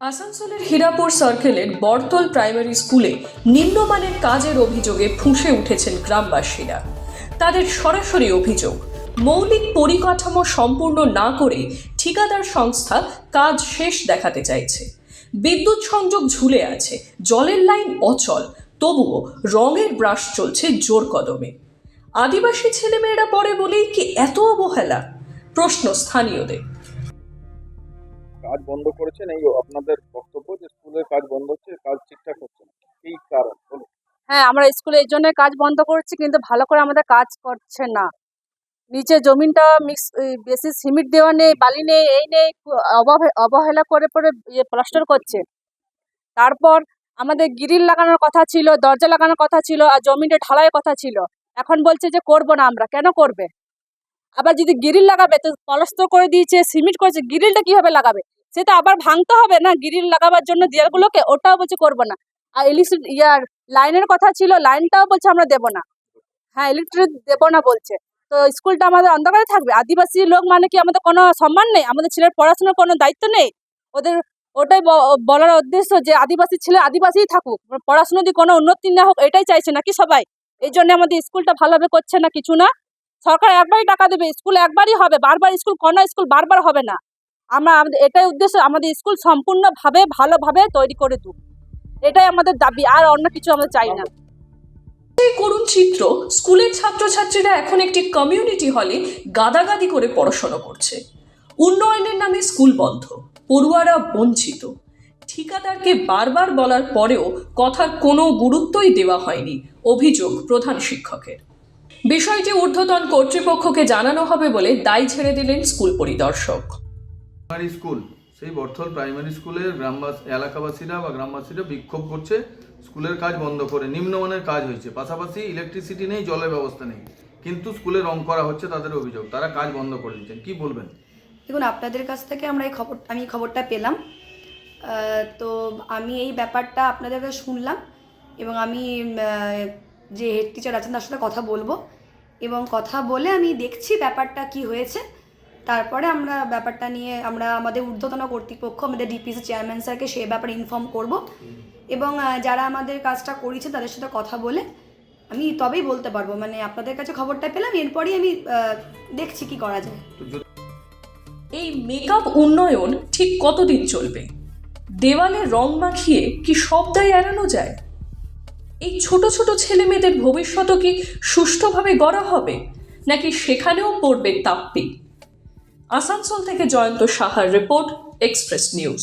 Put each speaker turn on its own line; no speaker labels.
আসানসোলের হীরাপুর সার্কেলের বরতল প্রাইমারি স্কুলে নিম্নমানের কাজের অভিযোগে ফুঁসে উঠেছেন গ্রামবাসীরা। তাদের সরাসরি অভিযোগ, মৌলিক পরিকাঠামো সম্পূর্ণ না করে ঠিকাদার সংস্থা কাজ শেষ দেখাতে চাইছে। বিদ্যুৎ সংযোগ ঝুলে আছে, জলের লাইন অচল, তবুও রঙের ব্রাশ চলছে জোর কদমে। আদিবাসী ছেলেমেয়েরা পড়ে বলেই কি এত অবহেলা? প্রশ্ন স্থানীয়দের।
কাজ বন্ধ করেছেন, এই আপনাদের বক্তব্য যে স্কুলের কাজ বন্ধ হচ্ছে, কাজ ঠিকঠাক হচ্ছে না, এই কারণ বলুন।
হ্যাঁ, আমরা স্কুলে এই জন্য কাজ বন্ধ করছি, কিন্তু ভালো করে আমাদের কাজ করছে না। নিচে জমিনটা বেশি সিমেন্ট দেওয়া নেই, বালি নেই, এই নেই, অবহেলা করে প্লাস্টার করছে। তারপর আমাদের গ্রিল লাগানোর কথা ছিল, দরজা লাগানোর কথা ছিল, আর জমিটা ঢালাইয়ের কথা ছিল। এখন বলছে যে করবো না। আমরা কেন করবে? আবার যদি গ্রিল লাগাবে তো প্লাস্টার করে দিয়েছে, সিমেন্ট করেছে, গ্রিলটা কিভাবে লাগাবে? সেটা আবার ভাঙতে হবে না গ্রিল লাগাবার জন্য দেয়ালগুলোকে, ওটাও বলছে করবো না। আর লাইনের কথা ছিল, লাইনটাও বলছে আমরা দেবো না। হ্যাঁ, ইলেকট্রিক দেবো না বলছে। তো স্কুলটা আমাদের অন্ধকারে থাকবে? আদিবাসী লোক মানে কি আমাদের কোনো সম্মান নেই? আমাদের ছেলের পড়াশোনার কোনো দায়িত্ব নেই? ওদের ওটাই বলার উদ্দেশ্য যে আদিবাসী ছেলে আদিবাসীই থাকুক, পড়াশোনা দিয়ে কোনো উন্নতি না হোক, এটাই চাইছে নাকি সবাই? এই জন্য আমাদের স্কুলটা ভালোভাবে করছে না, কিছু না। সরকার একবারই টাকা দেবে, স্কুল একবারই হবে, বারবার স্কুল কোনো স্কুল বারবার হবে না। আমাদের এটাই উদ্দেশ্য, আমাদের স্কুল সম্পূর্ণভাবে ভালোভাবে তৈরি করে দিক, এটাই আমাদের দাবি, আর অন্য কিছু আমরা চাই না।
এই করুণ চিত্র, স্কুলের ছাত্রছাত্রীরা এখন একটি কমিউনিটি হলে গাদাগাদি করে পড়াশোনা করছে। উন্নয়নের নামে স্কুল বন্ধ, পড়ুয়ারা বঞ্চিত। ঠিকাদারকে বারবার বলার পরেও কথার কোনো গুরুত্বই দেওয়া হয়নি, অভিযোগ প্রধান শিক্ষকের। বিষয়টি ঊর্ধ্বতন কর্তৃপক্ষকে জানানো হবে বলে দায় ছেড়ে দিলেন স্কুল পরিদর্শক।
প্রাইমারি স্কুল, সেই বরতল প্রাইমারি স্কুলের এলাকাবাসীরা বা গ্রামবাসীরা বিক্ষোভ করছে স্কুলের কাজ বন্ধ করে। নিম্নমানের কাজ হয়েছে, পাশাপাশি ইলেকট্রিসিটি নেই, জলের ব্যবস্থা নেই, কিন্তু স্কুলে রং করা হচ্ছে, তাদের অভিযোগ। তারা কাজ বন্ধ করে দিচ্ছেন, কি বলবেন?
দেখুন, আপনাদের কাছ থেকে আমি খবরটা পেলাম, তো আমি এই ব্যাপারটা আপনাদের কাছে শুনলাম, এবং আমি যে হেড টিচার আছেন তার সাথে কথা বলবো, এবং কথা বলে আমি দেখছি ব্যাপারটা কি হয়েছে। তারপরে আমরা ব্যাপারটা নিয়ে আমাদের ঊর্ধ্বতন কর্তৃপক্ষ, আমাদের ডিপিসি চেয়ারম্যান স্যারকে সে ব্যাপারে ইনফর্ম করব, এবং যারা আমাদের কাজটা করেছে তাদের সাথে কথা বলে আমি তবেই বলতে পারবো। মানে আপনাদের কাছে খবরটা পেলাম, এরপরই আমি দেখছি কি করা যায়।
এই মেকআপ উন্নয়ন ঠিক কতদিন চলবে? দেওয়ালে রং মাখিয়ে কি সব দায় এড়ানো যায়? এই ছোট ছোট ছেলে মেয়েদের ভবিষ্যৎও কি সুষ্ঠুভাবে গড়া হবে, নাকি সেখানেও পড়বে তাপ্পি? আসানসোল থেকে জয়ন্ত সাহার রিপোর্ট, এক্সপ্রেস নিউজ।